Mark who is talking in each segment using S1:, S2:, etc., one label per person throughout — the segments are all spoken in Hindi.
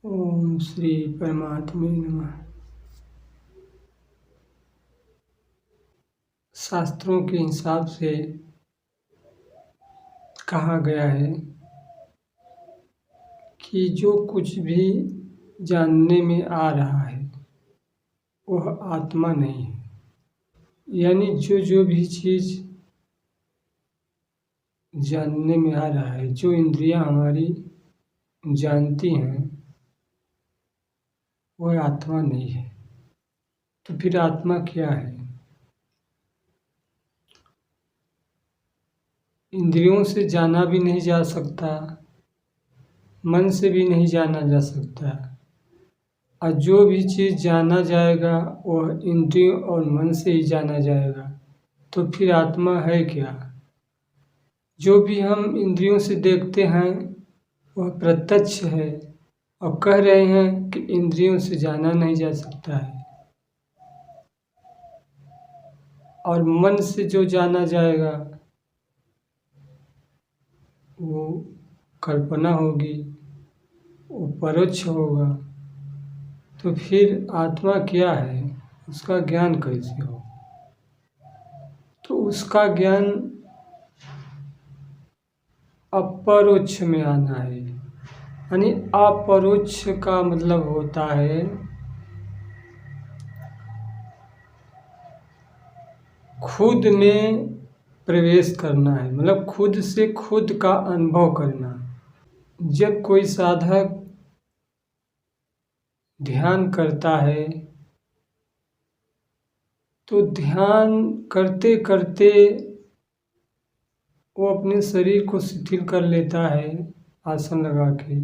S1: ओम श्री परमात्मे नमः। शास्त्रों के हिसाब से कहा गया है कि जो कुछ भी जानने में आ रहा है वह आत्मा नहीं है। यानी जो भी चीज़ जानने में आ रहा है, जो इंद्रियां हमारी जानती हैं, वह आत्मा नहीं है। तो फिर आत्मा क्या है? इंद्रियों से जाना भी नहीं जा सकता, मन से भी नहीं जाना जा सकता, और जो भी चीज़ जाना जाएगा वह इंद्रियों और मन से ही जाना जाएगा। तो फिर आत्मा है क्या? जो भी हम इंद्रियों से देखते हैं वह प्रत्यक्ष है, और कह रहे हैं कि इंद्रियों से जाना नहीं जा सकता है, और मन से जो जाना जाएगा वो कल्पना होगी, वो परोक्ष होगा। तो फिर आत्मा क्या है, उसका ज्ञान कैसे हो? तो उसका ज्ञान अपरोक्ष में आना है। यानी अपरोक्ष का मतलब होता है खुद में प्रवेश करना है, मतलब खुद से खुद का अनुभव करना। जब कोई साधक ध्यान करता है तो ध्यान करते करते वो अपने शरीर को शिथिल कर लेता है आसन लगा के।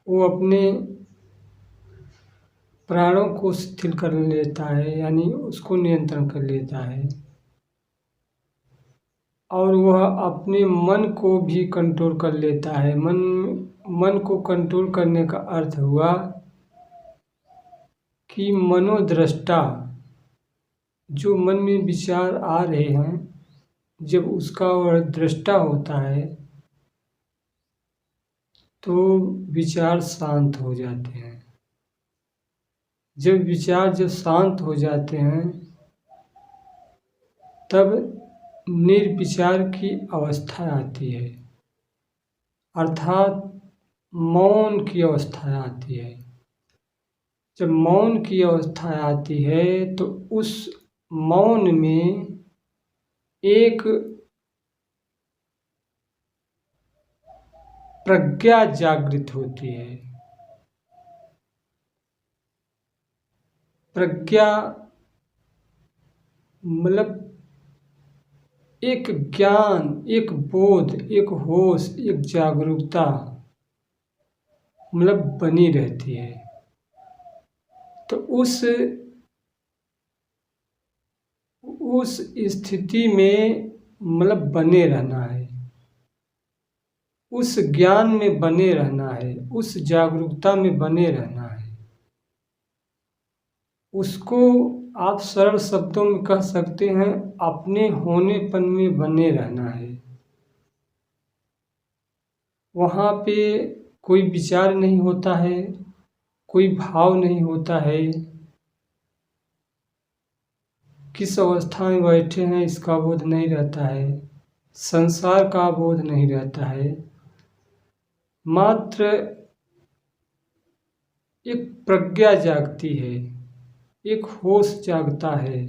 S1: वो अपने प्राणों को शिथिल कर लेता है, यानी उसको नियंत्रण कर लेता है, और वह अपने मन को भी कंट्रोल कर लेता है। मन को कंट्रोल करने का अर्थ हुआ कि मनोदृष्टा, जो मन में विचार आ रहे हैं, जब उसका वह दृष्टा होता है तो विचार शांत हो जाते हैं। जब शांत हो जाते हैं तब निर्विचार की अवस्था आती है, अर्थात मौन की अवस्था आती है। जब मौन की अवस्था आती है तो उस मौन में एक प्रज्ञा जागृत होती है। प्रज्ञा मतलब एक ज्ञान, एक बोध, एक होश, एक जागरूकता मतलब बनी रहती है। तो उस स्थिति में मतलब बने रहना है, उस ज्ञान में बने रहना है, उस जागरूकता में बने रहना है। उसको आप सरल शब्दों में कह सकते हैं, अपने होनेपन में बने रहना है। वहाँ पे कोई विचार नहीं होता है, कोई भाव नहीं होता है, किस अवस्था में बैठे हैं इसका बोध नहीं रहता है, संसार का बोध नहीं रहता है। मात्र एक प्रज्ञा जागती है, एक होश जागता है,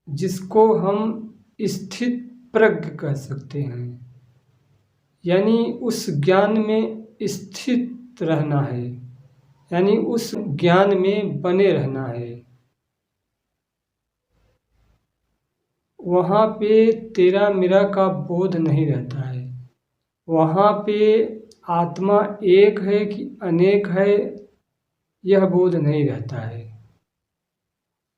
S1: जिसको हम स्थित प्रज्ञ कह सकते हैं। यानी उस ज्ञान में स्थित रहना है, यानी उस ज्ञान में बने रहना है। वहाँ पे तेरा मेरा का बोध नहीं रहता है। वहाँ पे आत्मा एक है कि अनेक है यह बोध नहीं रहता है।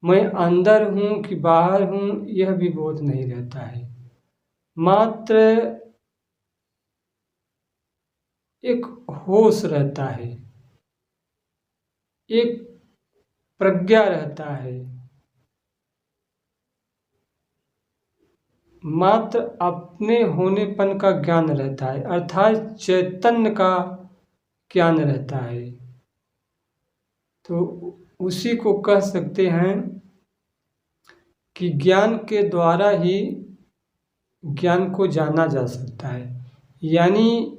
S1: मैं अंदर हूँ कि बाहर हूँ यह भी बोध नहीं रहता है। मात्र एक होश रहता है, एक प्रज्ञा रहता है। मात्र अपने होनेपन का ज्ञान रहता है, अर्थात चैतन्य का ज्ञान रहता है। तो उसी को कह सकते हैं कि ज्ञान के द्वारा ही ज्ञान को जाना जा सकता है। यानी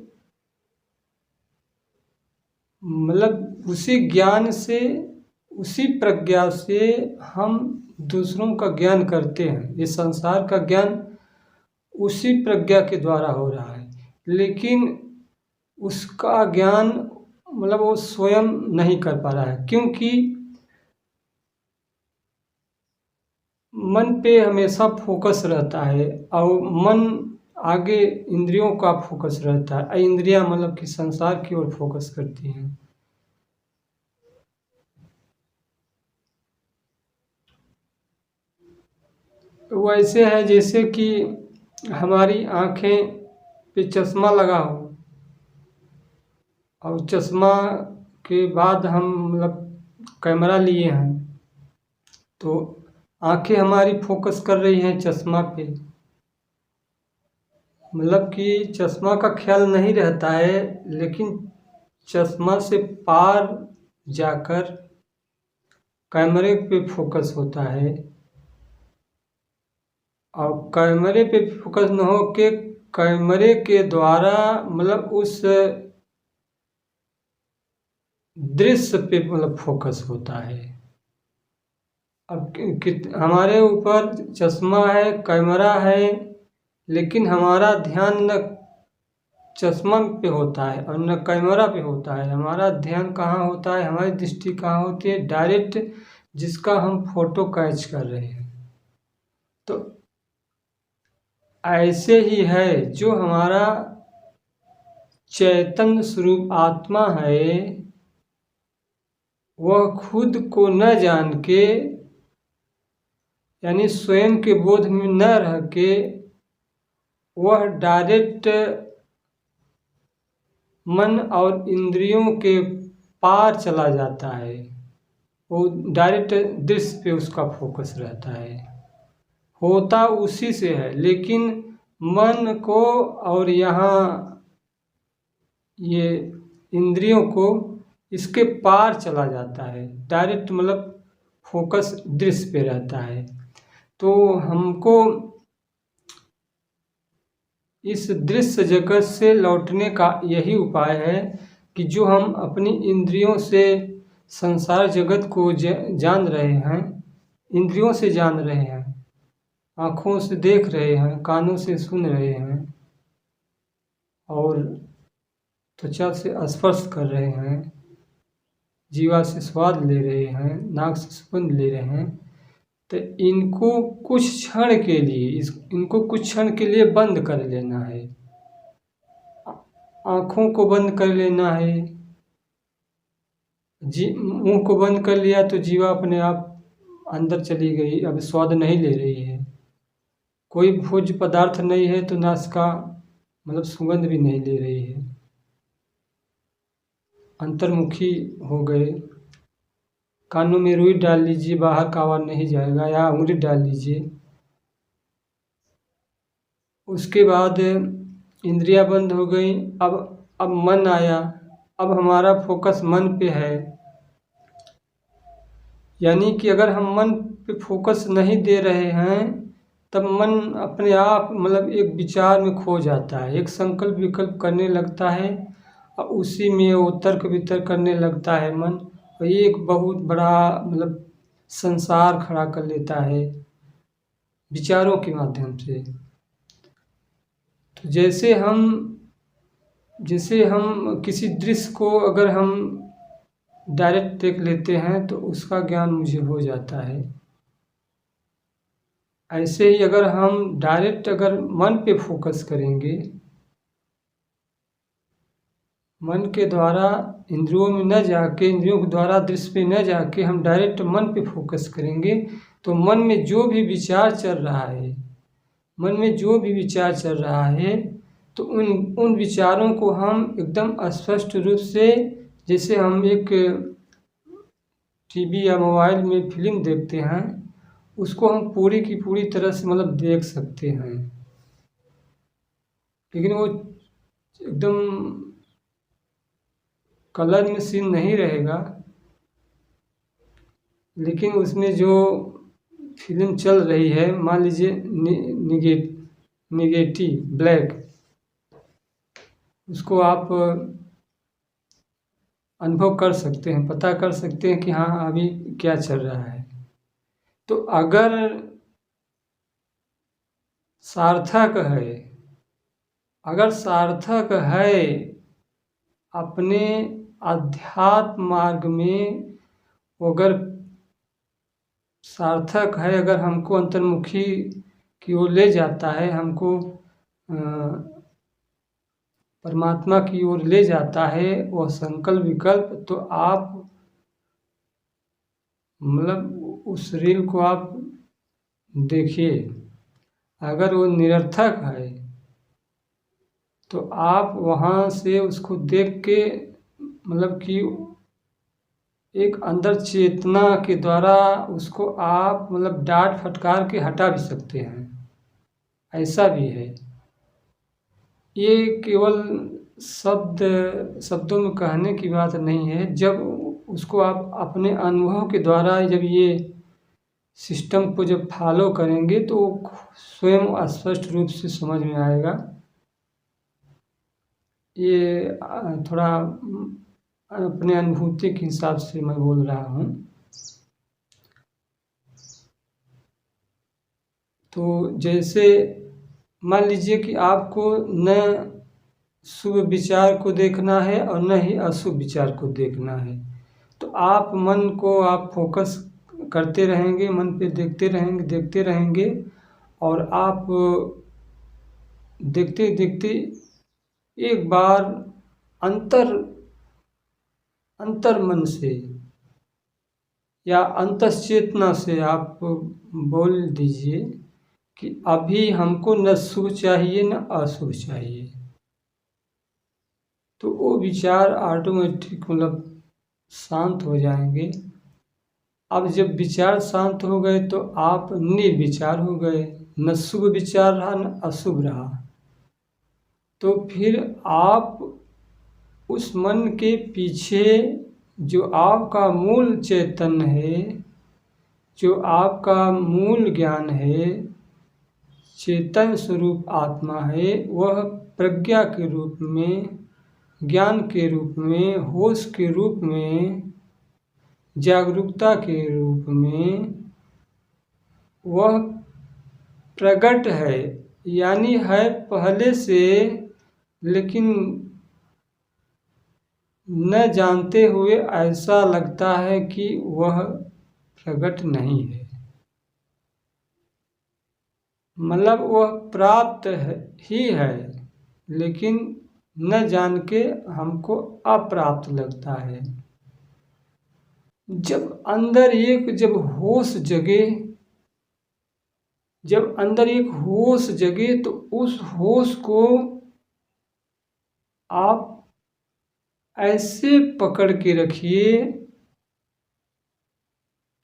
S1: मतलब उसी ज्ञान से, उसी प्रज्ञा से हम दूसरों का ज्ञान करते हैं। ये संसार का ज्ञान उसी प्रज्ञा के द्वारा हो रहा है, लेकिन उसका ज्ञान मतलब वो स्वयं नहीं कर पा रहा है, क्योंकि मन पे हमेशा फोकस रहता है और मन आगे इंद्रियों का फोकस रहता है। इंद्रियां मतलब कि संसार की ओर फोकस करती हैं। वो ऐसे है जैसे कि हमारी आँखें पे चश्मा लगा हो और चश्मा के बाद हम मतलब कैमरा लिए हैं, तो आँखें हमारी फोकस कर रही हैं चश्मा पे, मतलब कि चश्मा का ख्याल नहीं रहता है, लेकिन चश्मा से पार जाकर कैमरे पे फोकस होता है। और कैमरे पे फोकस न हो के कैमरे के द्वारा मतलब उस दृश्य पे मतलब फोकस होता है। अब हमारे ऊपर चश्मा है, कैमरा है, लेकिन हमारा ध्यान न चश्मा पे होता है और न कैमरा पे होता है। हमारा ध्यान कहाँ होता है, हमारी दृष्टि कहाँ होती है, डायरेक्ट जिसका हम फोटो कैच कर रहे हैं। तो ऐसे ही है जो हमारा चैतन्य स्वरूप आत्मा है, वह खुद को न जान के, यानी स्वयं के बोध में न रह के, वह डायरेक्ट मन और इंद्रियों के पार चला जाता है। वो डायरेक्ट दृश्य पे उसका फोकस रहता है, होता उसी से है, लेकिन मन को और यहाँ ये इंद्रियों को इसके पार चला जाता है। डायरेक्ट मतलब फोकस दृश्य पे रहता है। तो हमको इस दृश्य जगत से लौटने का यही उपाय है कि जो हम अपनी इंद्रियों से संसार जगत को जान रहे हैं, इंद्रियों से जान रहे हैं, आँखों से देख रहे हैं, कानों से सुन रहे हैं और त्वचा से स्पर्श कर रहे हैं, जीवा से स्वाद ले रहे हैं, नाक से सुगंध ले रहे हैं, तो इनको कुछ क्षण के लिए इनको कुछ क्षण के लिए बंद कर लेना है। आँखों को बंद कर लेना है, मुंह को बंद कर लिया तो जीवा अपने आप अंदर चली गई, अब स्वाद नहीं ले रही है। कोई भोज्य पदार्थ नहीं है तो नासिका मतलब सुगंध भी नहीं ले रही है, अंतर्मुखी हो गए। कानों में रुई डाल लीजिए, बाहर का आवाज़ नहीं जाएगा, या उंगली डाल लीजिए। उसके बाद इंद्रियां बंद हो गई। अब मन आया, अब हमारा फोकस मन पे है। यानी कि अगर हम मन पे फोकस नहीं दे रहे हैं तब मन अपने आप मतलब एक विचार में खो जाता है, एक संकल्प विकल्प करने लगता है और उसी में वो तर्क वितर्क करने लगता है मन, और ये एक बहुत बड़ा मतलब संसार खड़ा कर लेता है विचारों के माध्यम से। तो जैसे हम किसी दृश्य को अगर हम डायरेक्ट देख लेते हैं तो उसका ज्ञान मुझे हो जाता है। ऐसे ही अगर हम डायरेक्ट अगर मन पे फोकस करेंगे, मन के द्वारा इंद्रियों में न जाके, इंद्रियों के द्वारा दृश्य पे न जाके हम डायरेक्ट मन पे फोकस करेंगे, तो मन में जो भी विचार चल रहा है, मन में जो भी विचार चल रहा है, तो उन विचारों को हम एकदम स्पष्ट रूप से, जैसे हम एक टीवी या मोबाइल में फिल्म देखते हैं, उसको हम पूरी की पूरी तरह से मतलब देख सकते हैं। लेकिन वो एकदम कलर में सीन नहीं रहेगा, लेकिन उसमें जो फिल्म चल रही है, मान लीजिए निगेटिव ब्लैक, उसको आप अनुभव कर सकते हैं, पता कर सकते हैं कि हाँ अभी क्या चल रहा है। तो अगर सार्थक है, अगर सार्थक है अपने अध्यात्म मार्ग में, अगर सार्थक है, अगर हमको अंतर्मुखी की ओर ले जाता है, हमको परमात्मा की ओर ले जाता है वह संकल्प विकल्प, तो आप मतलब उस रील को आप देखिए। अगर वो निरर्थक है तो आप वहाँ से उसको देख के मतलब कि एक अंदर चेतना के द्वारा उसको आप मतलब डांट फटकार के हटा भी सकते हैं, ऐसा भी है। ये केवल शब्दों में कहने की बात नहीं है, जब उसको आप अपने अनुभव के द्वारा जब ये सिस्टम को जब फॉलो करेंगे तो स्वयं स्पष्ट रूप से समझ में आएगा। ये थोड़ा अपने अनुभूति के हिसाब से मैं बोल रहा हूँ। तो जैसे मान लीजिए कि आपको न शुभ विचार को देखना है और न ही अशुभ विचार को देखना है, तो आप मन को आप फोकस करते रहेंगे, मन पे देखते रहेंगे और आप देखते देखते एक बार अंतर अंतर मन से या अंतश्चेतना से आप बोल दीजिए कि अभी हमको न शुभ चाहिए न अशुभ चाहिए, तो वो विचार ऑटोमेटिक मतलब शांत हो जाएंगे। अब जब विचार शांत हो गए तो आप निर्विचार हो गए, न शुभ विचार रहा न अशुभ रहा। तो फिर आप उस मन के पीछे जो आपका मूल चैतन्य है, जो आपका मूल ज्ञान है, चेतन स्वरूप आत्मा है, वह प्रज्ञा के रूप में, ज्ञान के रूप में, होश के रूप में, जागरूकता के रूप में वह प्रकट है, यानी है पहले से, लेकिन न जानते हुए ऐसा लगता है कि वह प्रकट नहीं है। मतलब वह प्राप्त ही है, लेकिन न जान के हमको अप्राप्त लगता है। जब अंदर एक होश जगे तो उस होश को आप ऐसे पकड़ के रखिए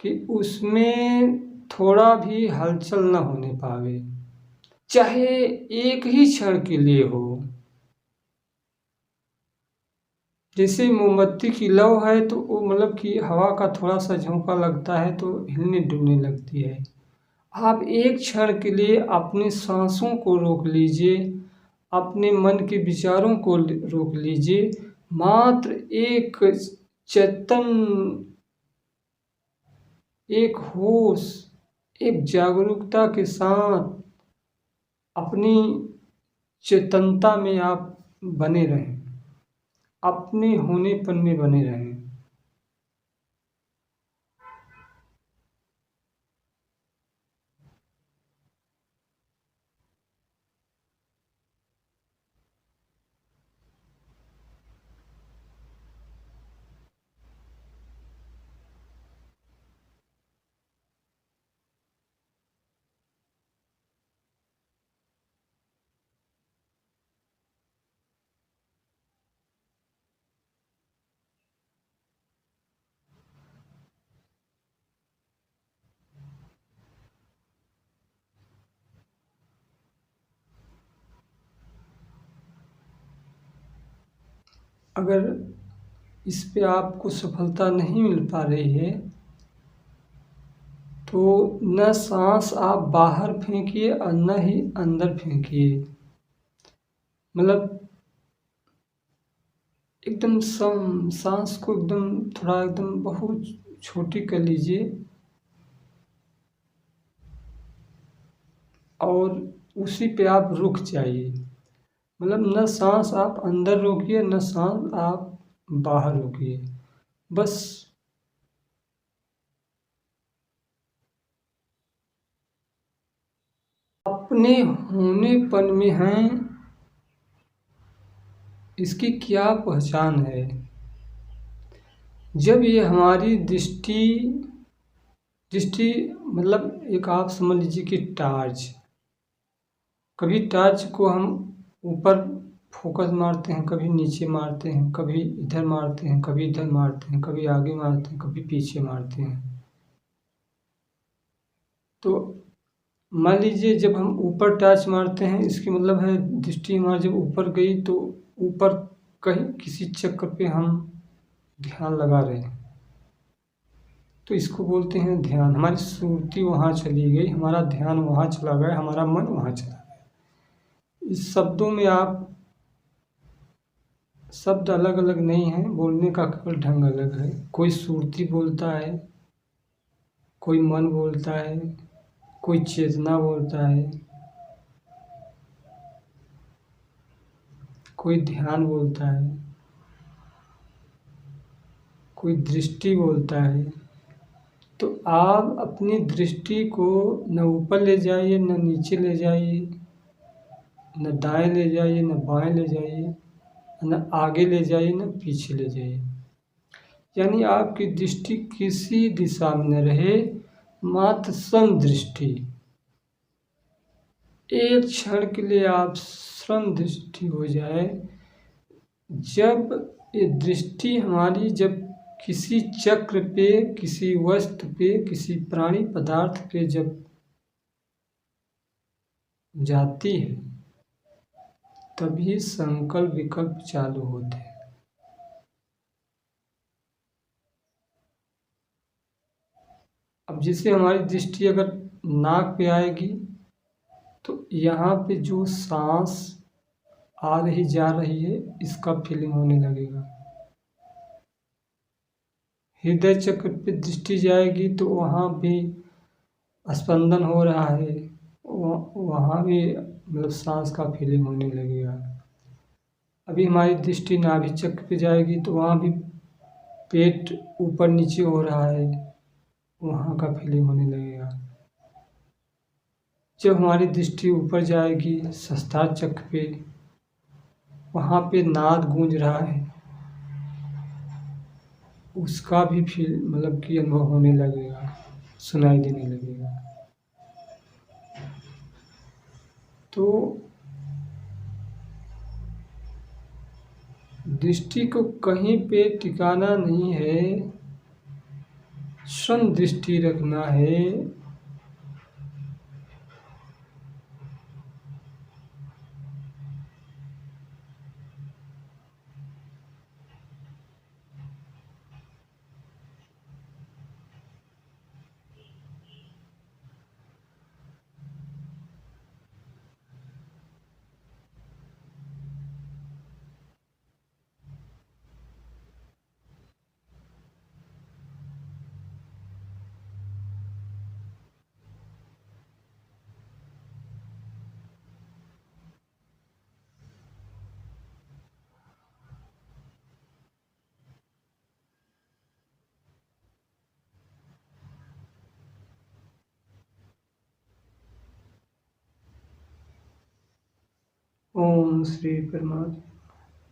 S1: कि उसमें थोड़ा भी हलचल न होने पावे, चाहे एक ही क्षण के लिए हो। जैसे मोमबत्ती की लौ है तो वो मतलब कि हवा का थोड़ा सा झोंका लगता है तो हिलने डुलने लगती है। आप एक क्षण के लिए अपनी सांसों को रोक लीजिए, अपने मन के विचारों को रोक लीजिए, मात्र एक चेतन, एक होश, एक जागरूकता के साथ अपनी चेतनता में आप बने रहें, अपने होनेपन में बने रहें। अगर इस पे आपको सफलता नहीं मिल पा रही है तो न सांस आप बाहर फेंकिए और न ही अंदर फेंकिए। मतलब एकदम सांस को एकदम थोड़ा एकदम बहुत छोटी कर लीजिए और उसी पे आप रुक जाइए। मतलब न सांस आप अंदर रोकिए न सांस आप बाहर रोकिए, बस अपने होनेपन में हैं, इसकी क्या पहचान है। जब ये हमारी दृष्टि दृष्टि मतलब एक आप समझ लीजिए कि टार्च, कभी टार्च को हम ऊपर फोकस मारते हैं, कभी नीचे मारते हैं, कभी इधर मारते हैं, कभी इधर मारते हैं, कभी आगे मारते हैं, कभी पीछे मारते हैं। तो मान लीजिए जब हम ऊपर टॉर्च मारते हैं, इसकी मतलब है दृष्टि हमारी जब ऊपर गई तो ऊपर कहीं किसी चक्र पे हम ध्यान लगा रहे हैं, तो इसको बोलते हैं ध्यान। हमारी सुरती वहाँ चली गई, हमारा ध्यान वहाँ चला गया, हमारा मन वहाँ चला गया। इस शब्दों में आप शब्द अलग अलग नहीं हैं, बोलने का केवल ढंग अलग है। कोई सुरती बोलता है, कोई मन बोलता है, कोई चेतना बोलता है, कोई ध्यान बोलता है, कोई दृष्टि बोलता है। तो आप अपनी दृष्टि को न ऊपर ले जाइए न नीचे ले जाइए, न दाएं ले जाइए न बाएं ले जाइए, न आगे ले जाइए न पीछे ले जाइए। यानी आपकी दृष्टि किसी दिशा में न रहे, मात्र समदृष्टि। एक क्षण के लिए आप समदृष्टि हो जाए। जब ये दृष्टि हमारी जब किसी चक्र पे, किसी वस्तु पे, किसी प्राणी पदार्थ पे जब जाती है, तभी संकल्प विकल्प चालू होते हैं। अब जैसे हमारी दृष्टि अगर नाक पे आएगी तो यहाँ पे जो सांस आ रही जा रही है इसका फीलिंग होने लगेगा। हृदय चक्र पे दृष्टि जाएगी तो वहाँ भी स्पंदन हो रहा है, वहाँ भी मतलब सांस का फीलिंग होने लगेगा। अभी हमारी दृष्टि नाभि चक्र पे जाएगी तो वहाँ भी पेट ऊपर नीचे हो रहा है, वहाँ का फीलिंग होने लगेगा। जब हमारी दृष्टि ऊपर जाएगी सहस्त्रार चक्र पे, वहाँ पे नाद गूंज रहा है, उसका भी फील मतलब कि अनुभव होने लगेगा, सुनाई देने लगेगा। तो दृष्टि को कहीं पे टिकाना नहीं है, सम दृष्टि रखना है। ओम श्री परमात्मा।